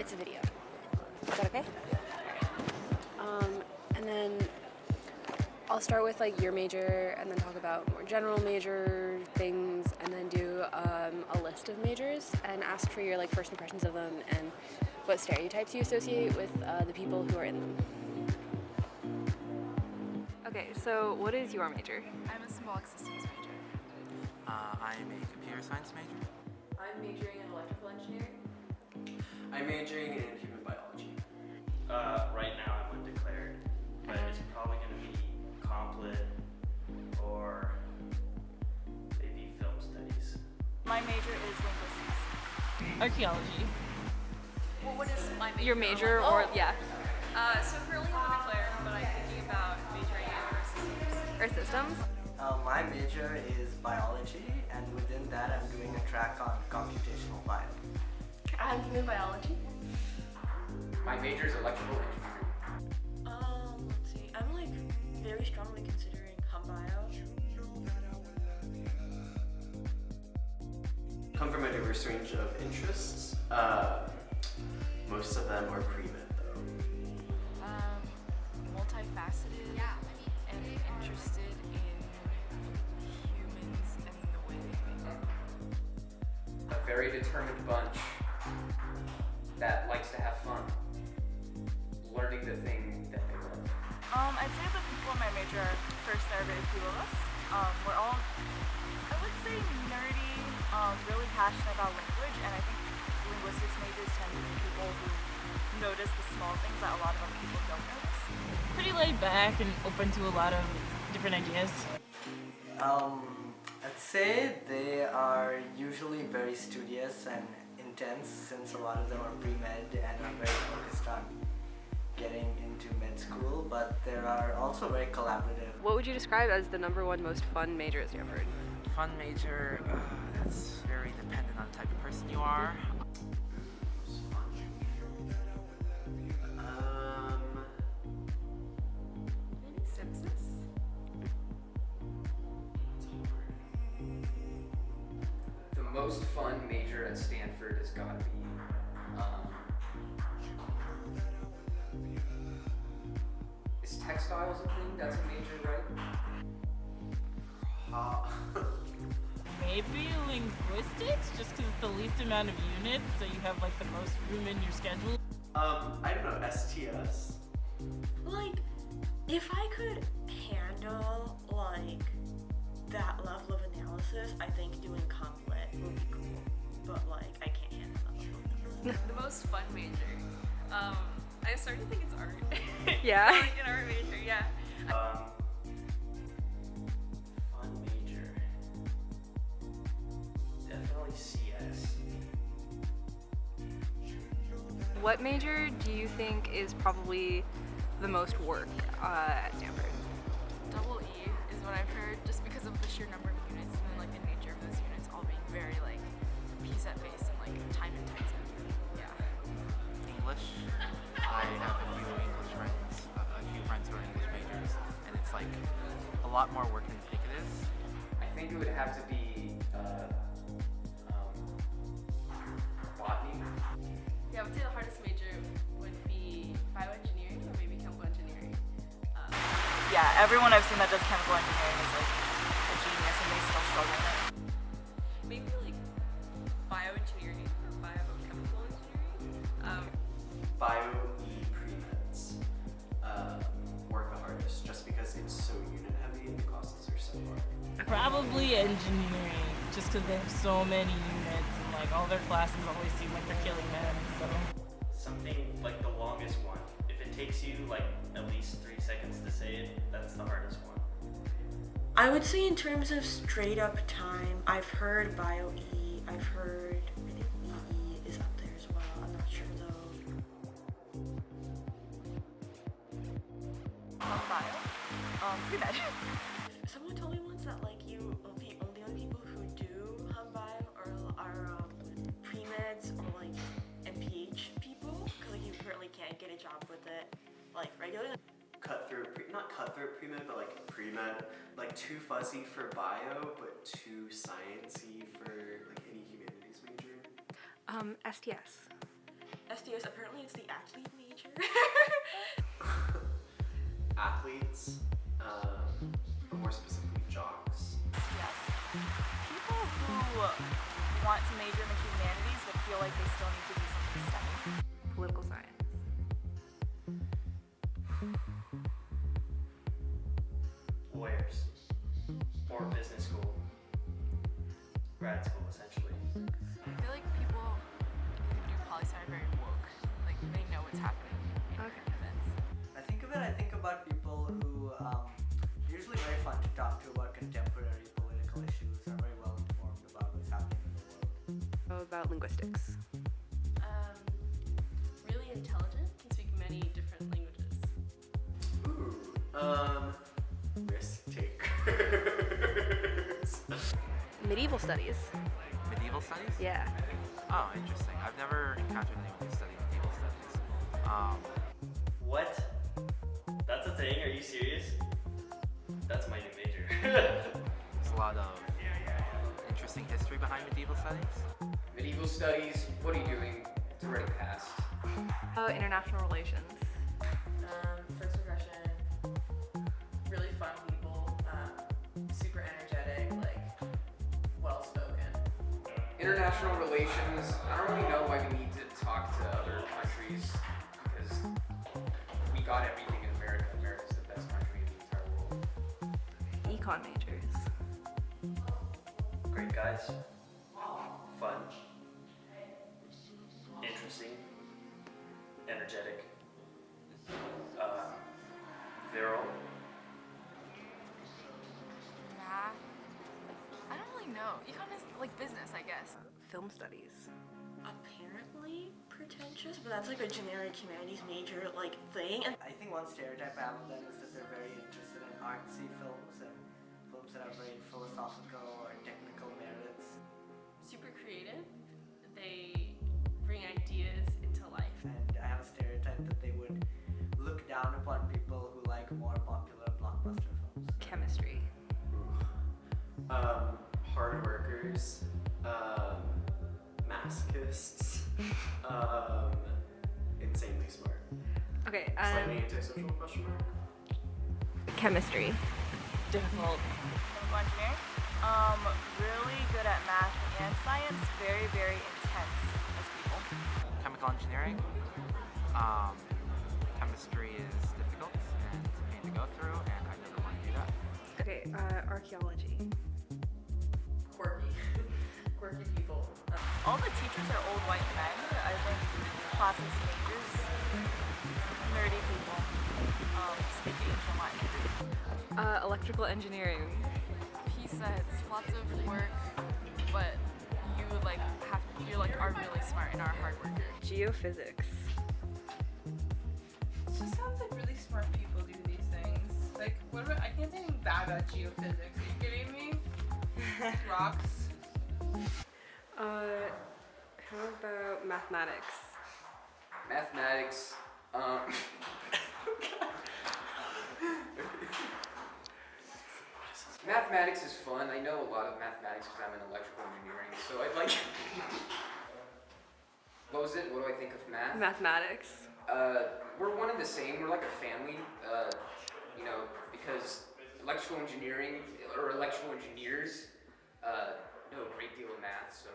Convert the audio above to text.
minutes of video. Is that okay? And then I'll start with like your major and then talk about more general major things and then do a list of majors and ask for your like first impressions of them and what stereotypes you associate with the people who are in them. Okay, so what is your major? I'm a symbolic systems major. I'm a computer science major. I'm majoring in electrical engineering. I'm majoring in human biology. Right now I'm undeclared, but it's probably going to be comp lit or maybe film studies. My major is linguistics. Archaeology. Well, what is my major? Your major or yeah? So currently I'm undeclared, but I'm thinking about majoring in earth systems. Earth systems? My major is biology, and within that I'm doing a track on computational bio. I'm human biology. My major is electrical engineering. Let's see. I'm like very strongly considering hum bio. Come from a diverse range of interests. Most of them are pre-med though. Multifaceted and interested in humans and the way they think. A very determined bunch that likes to have fun, learning the thing that they love. I'd say the people in my major are, first, there are very few of us. We're all, I would say, nerdy, really passionate about language, and I think linguistics majors tend to be people who notice the small things that a lot of other people don't notice. Pretty laid back and open to a lot of different ideas. I'd say they are usually very studious and intense, since a lot of them are pre-med and are very focused on getting into med school, but they are also very collaborative. What would you describe as the number one most fun majors you've heard? Fun major, that's very dependent on the type of person you are. Maybe sepsis? The most fun major at Stanford has got to be is textiles a thing? That's a major, right? Maybe linguistics, just because it's the least amount of units, so you have like the most room in your schedule. I don't know, STS. Like, if I could handle like that level of analysis, I think doing comp lit would be cool. But like, I can't handle that. The most fun major. I started to think it's art. Yeah. Like an art major, yeah. Fun major. Definitely CS. What major do you think is probably the most work at Stanford? Double E is what I've heard, just because of the sheer number of units and then like the nature of those units all being very like PSET based and like time intensive. Yeah. English. I have a few English friends, a few friends who are English majors, and it's like a lot more work than you think it is. I think it would have to be botany. Yeah, I would say the hardest major would be bioengineering or maybe chemical engineering. Yeah, everyone I've seen that does chemical engineering is like a genius and they still struggle in it. Maybe like bioengineering or biochemical engineering. Bio-E pre-meds work the hardest just because it's so unit heavy and the classes are so hard. Probably engineering, just because they have so many units and like all their classes always seem like they're killing them, so. Something like the longest one. If it takes you like at least 3 seconds to say it, that's the hardest one. I would say in terms of straight up time, I've heard bio-E, I've heard, I think EE is up there as well, I'm not sure though. Bio. Pre-med. Someone told me once that like the only people who do hum bio are pre-meds or like MPH people, because like you currently can't get a job with it like regularly. Not cutthroat pre-med, but like pre-med, like too fuzzy for bio, but too sciencey for like any humanities major. STS. SDS, apparently it's the athlete major. Athletes, but more specifically jocks. Yes. People who want to major in the humanities but feel like they still need to do something STEM. Political science. Lawyers. Or business school. Grad school, essentially. I feel like people who do poli-sci are very woke. Like they know what's happening in current events. I think about people who usually very fun to talk to about contemporary political issues, are very well informed about what's happening in the world. About linguistics. Really intelligent, can speak many different languages. Risk takers. Medieval studies. Medieval studies? Yeah. Oh, interesting. I've never encountered anyone who studied medieval studies. What? That's a thing? Are you serious? That's my new major. There's a lot of interesting history behind medieval studies. Medieval studies, what are you doing? It's already passed. International relations. First impression, really fun people, super energetic, like well spoken. International relations, I don't really know why we need to talk to other countries because we got everything in America. America's the best country in the entire world. Econ majors. Great guys. Fun. Interesting. Energetic. Virile. Math. I don't really know. Econ is like business, I guess. Film studies. Apparently pretentious, but that's like a generic humanities major like thing. And I think one stereotype I have of them is that they're very interested in artsy films and films that have very philosophical or technical merits. Super creative. They bring ideas into life. And I have a stereotype that they would look down upon people who like more popular blockbuster films. Chemistry. Hard workers, masochists, insanely smart. Okay. Slightly antisocial question mark. Chemistry. Difficult. Chemical engineering. Really good at math and science. Very, very intense as people. Chemical engineering. Chemistry is difficult and it's a pain to go through, and I never want to do that. Okay. Archaeology. Quirky. Quirky people. All the teachers are old white men. I think classics majors. Nerdy people. Speaking ancient Latin. Electrical engineering. P-sets, lots of work, but you are really smart and are a hard worker. Geophysics. It just sounds like really smart people do these things. Like, what about, I can't say anything bad about geophysics. Are you kidding me? Rocks. How about mathematics? Mathematics, mathematics is fun. I know a lot of mathematics because I'm in electrical engineering, so I'd like. What was it? What do I think of math? Mathematics. We're one and the same. We're like a family, because electrical engineering or electrical engineers know a great deal of math, so